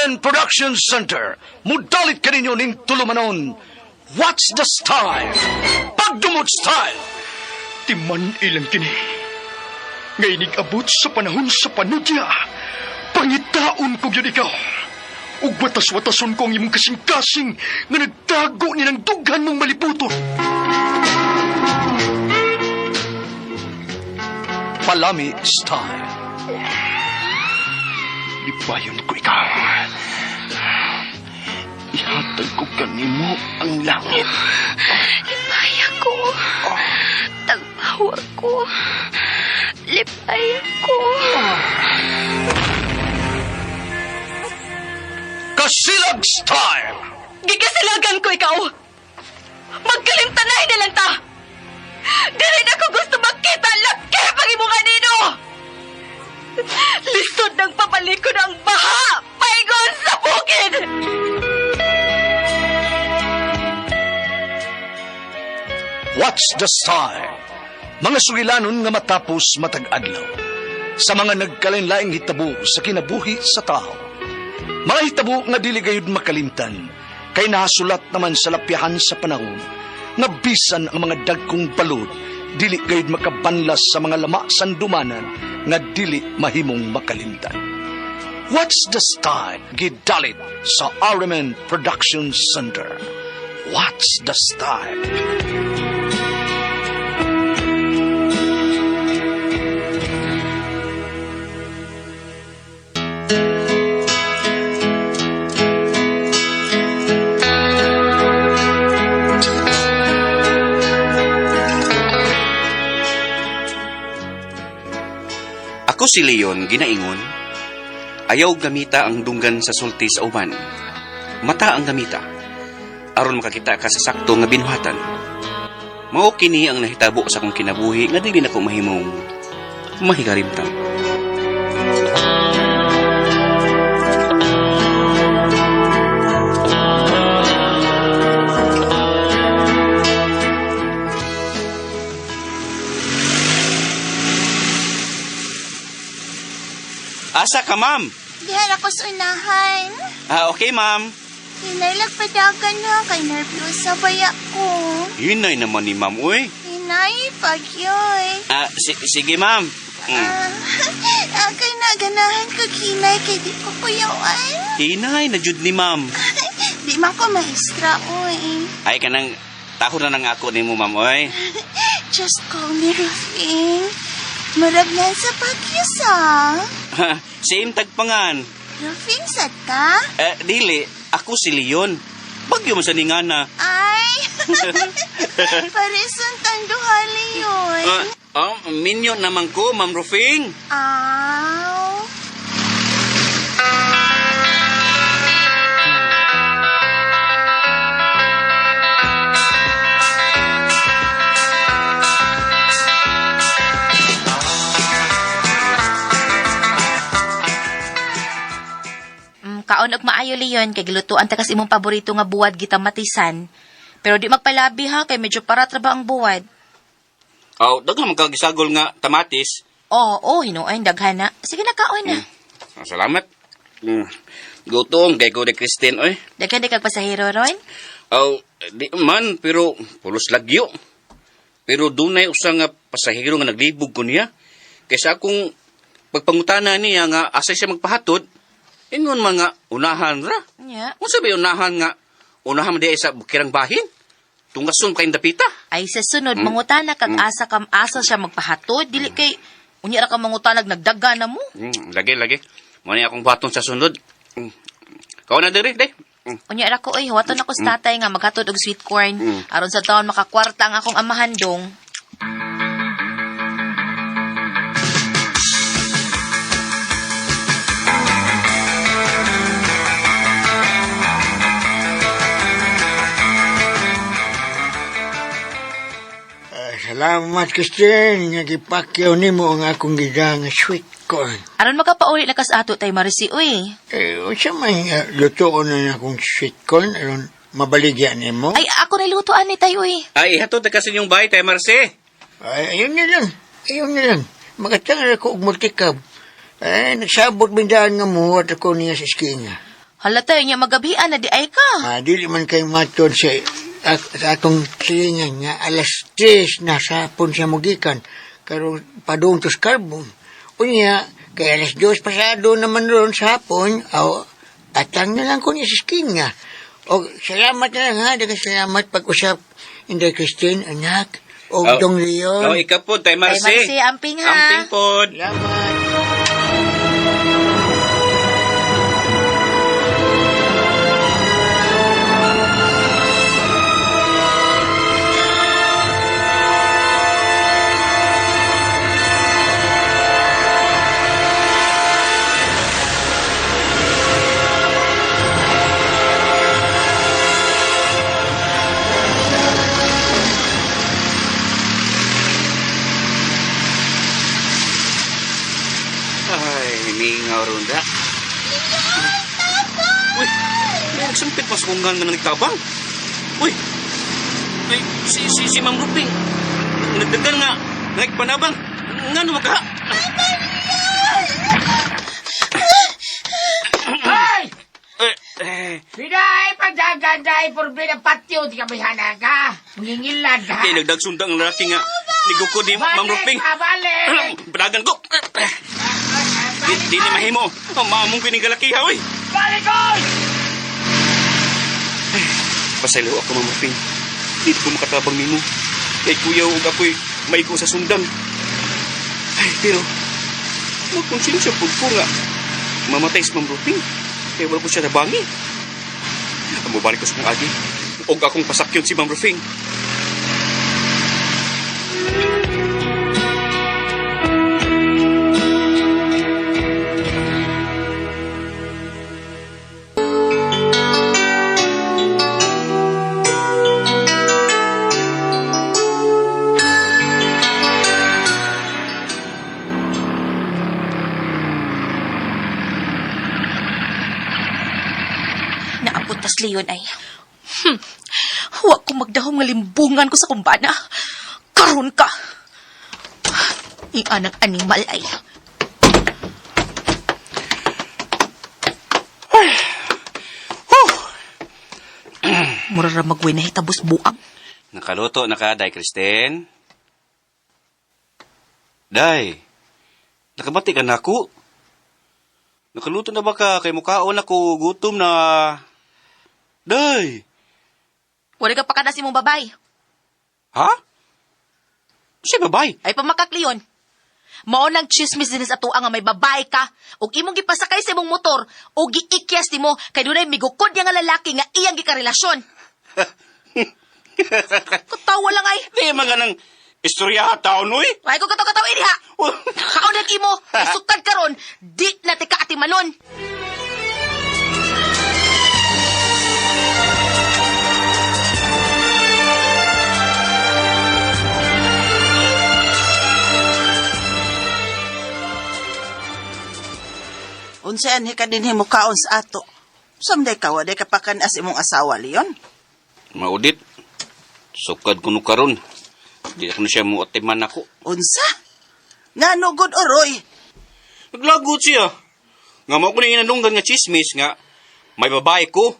Armen Production Center. Mudalit ka ninyo ning tulumanon. What's the style? Pagdumot style! Timan ilang kini. Ngay abot sa panahon sa panudya. Pangitaon ko yun ikaw. Ug watas-watason ko ang imong kasing-kasing nga nagtago ni ng dughan mong maliputon. Palami style. Ipayon ko ikaw. Ihatag ko kanimo ang langit. Lipaya ko. Tagbawa ko. Lipaya ko. Kasilag style. Gigasilagan ko ikaw. Magkalimtanay na lang ta. Dili na ko gusto makita ang laki pag-imunga nino. Lisod ng papalikod ang baha. Paigon sa bukid. What's the style? Mga sugilanon nga matapos matag-adlaw. Sa mga nagkalain-laing hitabo sa kinabuhi sa tao. Mga hitabo nga dili gayud makalimtan. Kay nahasulat naman sa lapyahan sa panahon. Nga bisan ang mga dagkong balod. Dili gayud makabanlas sa mga lama sandumanan. Nga dili mahimong makalimtan. What's the style? Gidalit sa Armen Production Center. What's the style? Ako si Leon, ginaingon. Ayaw gamita ang dunggan sa sulti sa uban. Mata ang gamita. Aron makakita ka sa sakto nga binuhatan. Mao kini ang nahitabo sa akong kinabuhi nga dili na ko mahimong mahigarimtan. Asa ka, ma'am? Diyan ako sa unahan. Okay, ma'am. Hinay lagpadagan na. Kay nervyosa baya ko. Hinay naman ni ma'am, uy. Hinay, pagyoy. Sige, ma'am. Kay naganahan ko hinay kay di ko kuyawan. Hinay na jud ni ma'am. Di man ko maestra, uy. Ay, kanang taho na nang ako ni mo, ma'am, uy. Just call me Rufing. Maragnan sa pagyusa. Same tagpangan. Rufing sa ta? Dili, ako si Leon. Bagyo mo sa ningana. Ay, parison tanduhali yun. Minyo naman ko, Ma'am Rufing. Aw. Kaon og maayo Leon kay gilutuan ta kas imong paborito nga buwad gita matisan. Pero di magpalabi ha kay medyo para traba ang buwad. Daghan man kag gisagol nga tamatis. Oo, hinuoy daghan na. Sige na kaon na. Salamat. Gutom kay ko de Christine oy. Daghan di kag pasahero ron. Di man pero pulos lagyo. Pero dunay usa nga pasahero nga naglibog ko niya. Kaysa akong pagpangutana niya nga asay siya magpahatod. Ingon mga unahan ra. Yeah. Kung sabi unahan nga, unahan man di sa bukirang bahin. Tungason kayong dapita. Ay sa sunod mangutana kag asa kam asa siya magpahatod dili kay unya ra ka mangutanag nagdaga na mo. Lagi. Mo ni akong baton sa sunod. Kau na diri, de. Unya ra ko oy waton ako sa tatay nga maghatod og sweet corn aron sa taon makakwarta ang akong amahan dong. Salamat, Christine. Nga gipakyaw ni mo ang akong gidang sweet corn. Aron makapauli na kas ato tay Marisi uy. Unsa man lutoon na akong sweet corn aron mabaligyan ni mo? Ay ako nilutoan ni tay uy. Ay, hatod na kasi yung bahay tayo, Marce. Ay, ayun na lang. Magatangan ako og multikab. Ay, nagsabot bindaan nga mo at ako niya sa skinga. Halata niya magabian na di ay ka. Dili man kay matod sa atong silingan nga alas 3 na sa hapon siya mugikan. Karon padung to Scarborough. Unya, kay alas 2 pasado naman ron sa hapon, atang na lang ko ni Sisking nga. O, salamat na lang ha, dagang salamat pag-usap. Inday Christine, anak, o Dong Leon. Oh, ikaw po, Tay Marcy. Tay Marcy, amping ha. Amping po. Salamat. Ay, mingaw ronda. Uy, may nagsampit pa sa kunggan nga nagtabang. Uy, ay, si Ma'am Ruping. Nagdagan nga, nagpanabang. Nga naman ka. Hoy! Eh, Biday, pagdaganday, problema patio, di ka may hanaga. Mangingilad, ha? nagdagsundang ang lalaki nga. Nigukod ni Ma'am Ruping. Balik! Padagan ko. Di ni mahimo. Ang mamong pinigalaki ha, uy. Balik, oy! Pasaylo ako, Ma'am Ruping. Di ko makatabang nimo. Kay kuya ug ako'y maigo sa sundang. Ay, pero magkonsensya po ko nga. Mamatay si Ma'am Ruping. Kaya wala ko siya nabangi. Ang mabalik ko sa kong agi. Huwag akong pasakyon si Ma'am Ruping. Naabot tas Leon ay. Huwag ko magdahong nga limbungan ko sa kumbana. Karon ka. Ianang animal ay. Murara magway na hitabos buang. Nakaluto na ka, Day Kristen? Day, nakabati ka na ako? Nakaluto na ba ka? Kay mukhaon ako, gutom na. Day! Wala ka pa ka na si mong babay. Ha? Si babay? Ay pamakak Leon. Mao nang chismis din sa tuwa nga may babay ka ug imong gipasakay sa imong motor ug giikyas nimo kay dunay migukod nga lalaki nga iyang gikarelasyon. Katawa lang ay. Di mga nang istorya taon, uy. Ay ko kataw ini ha. Kaon nag imo, isukad karon, di na ti kaatimanon. Unsayan ka din mo kaon sa ato. Samday ka, waday ka pakan as imong asawa, Leon. Maudit. Sukad ko no karon. Di na siya mo atiman ako. Unsa? Nga no good oroy. Naglagot siya. Nga mo ko na inandunggan nga chismis nga may babae ko.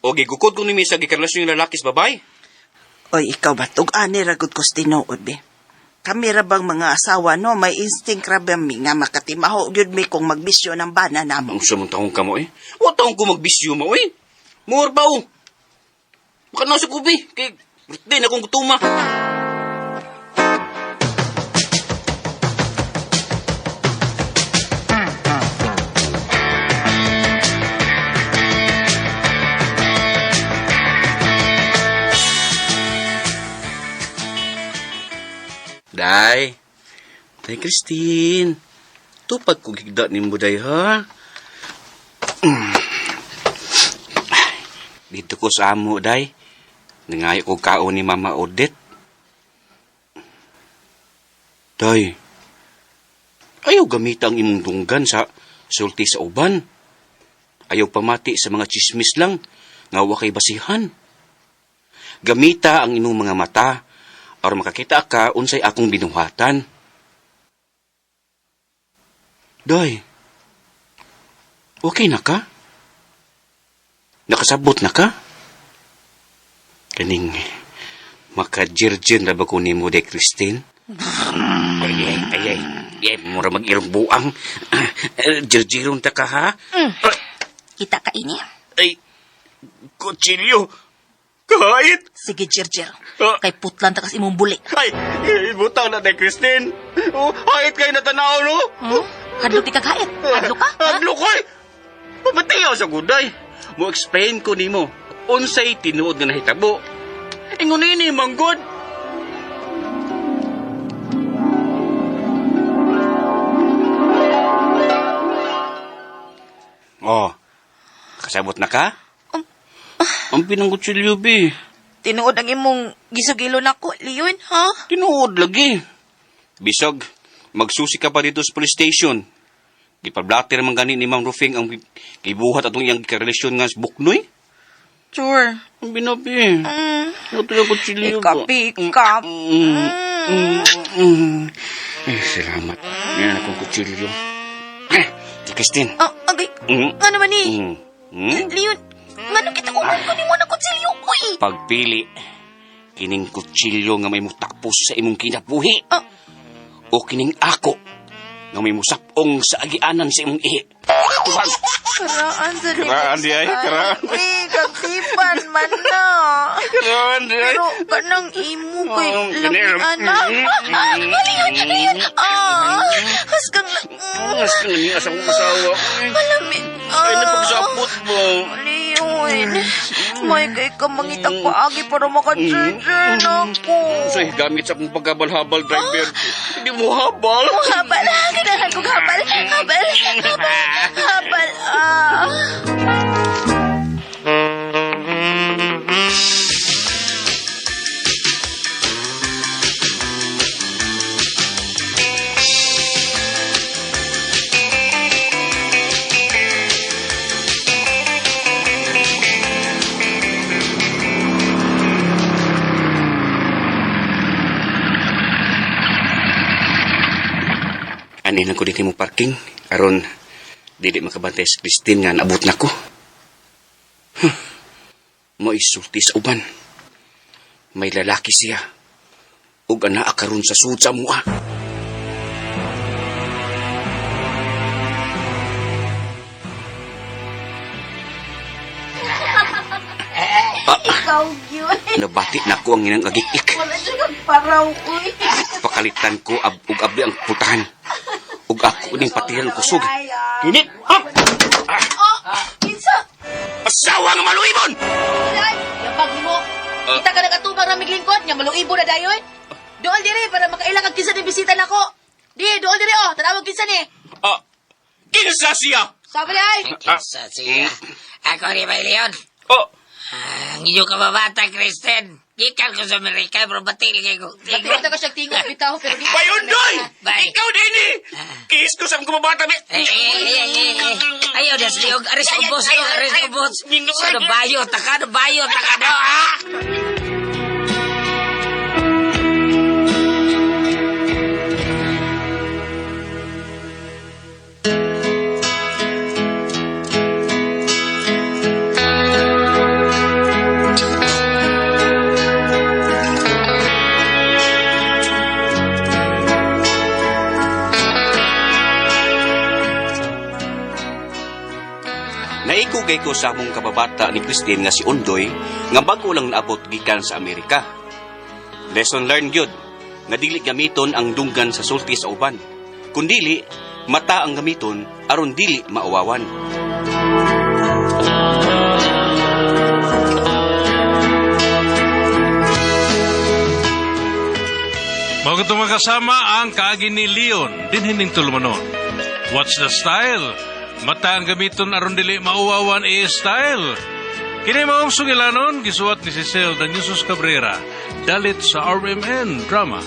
O gigukod ko ni Misa gikarelasyon yung lalaki sa babae. Oy, ikaw ba? Tug-ani ragod ko sa tinuod, be. Kami ra bang mga asawa, no? May instinct ra ba mi nga makatimaho yun mi kung magbisyo ng bana namo. Ang sumang taong ka mo eh. O taong ko magbisyo mo eh. More ba o? Baka na sa kubi. Kay birthday na kong gutuma. Day Christine, tupad ko gigda ni mo, day, ha? Dito ko sa amo, day. Nangayo ko kaon ni Mama Odette. Day, ayaw gamita ang imong dunggan sa sulti sa uban. Ayaw pamati sa mga chismis lang, nga wa kay basihan. Gamita ang imong mga mata, aron makakita ka unsay akong binuhatan. Day, okay na ka? Nakasabot na ka? Kaning maka-jirjin na ba ko ni mo, de Christine? Ay, mura mag-irong buang. Jirjiron ta ka, ha? Kita ka ini. Ay, kutsilyo. Kahit. Sige, Jirjir. Ah. Kay putlan ta kas imong buli. Ay, butang na, de Christine. Kahit kayo natanaw, no? Hadlo ti kagayat. Hadlo ka? Ha? Hadlo ko, Mabatiyaw sa guday. Mo explain ko nimo. Unsay tinuod nga nahitabo. Ingon ini manggod. Oh. Kasabot na ka? Ang pinanggutsilyo, bi. Tinuod ang imong gisugilo nako, Leon, ha? Tinuod lagi. Bisog, magsusi ka pa dito sa police station. Gipablater naman gani ni Ma'am Rufing ang gibuhat atong iyang karelasyon nga sa Buknoy. Sure. Ang binabi. Ito yung kutsilyo ko. Ikap. Ay, salamat. Yan akong kutsilyo. Di Christine. Agay. Nga naman Leon, nga kita kumong ni mo na kutsilyo ko eh. Pagpili, kining kutsilyo nga may mutakpos sa imong kinabuhi. O kining ako nga may musapong sa agianan sa imong ihi. Karaan sa Karaan di ay, karaan. Uy, kagtipan man na. Karaan di ay. Pero kanang imo kay ganun. anak. Leon. Haskang Mas ka nang asang asawa. malamit. Ay, napagsapot mo. Leon, may kay ka mangitang paagi para maka-charger na ako. Say, gamit sa akong paghabal-habal, driver. Hindi mo habal. Habal, kailangan kong habal. Anin ako dito mo parking. Aron, dili makabantay sa Christine nga naabot na ko. Maisulti sa uban. May lalaki siya. Ug ana karon sa sud sa mua. Ikaw yun. Nabati na ko ang inang agik-ik. Wala siya kang paraw, uy. Pakalitan ko ug abli ang putahan. Ug ako ning patiran kusog. Init! Ha! Kinsa? Asawa nga maluibon! Ay, yapag mo. Kita ka nagatubang na miglingkod, nga maluibo na dayon. Dool diri para makailang ang kinsa ni bisita nako. Di, dool diri tanawag kinsa ni. Kinsa siya? Sabi ay. Kinsa siya? Ako ni Bay Leon. Oh, Ang inyong kababata, Kristen. Gikan ko sa Amerika, pero batil kayo ko. Nakita ka siyang tingog bitaw pero di. Bayundoy! Bay. Ikaw din eh! Kihis ko sa mga kumabata ni... Ayaw, dasliog. Aris ubos ko, aris ubos. Ano bayo, taka do, ha? Naikugay ko sa among kababata ni Christine nga si Undoy nga bago lang naabot gikan sa Amerika. Lesson learned gyud nga dili gamiton ang dunggan sa sulti sa uban. Kundili mata ang gamiton aron dili maawawan. Mga itong kasama ang kaagi ni Leon, dinhining tulumanon. What's the style? Mata ang gamiton aron dili mauwawan style. Kini maong sungilanon, gisuwat ni Cecil Daniusos Cabrera, dalit sa RMN Drama.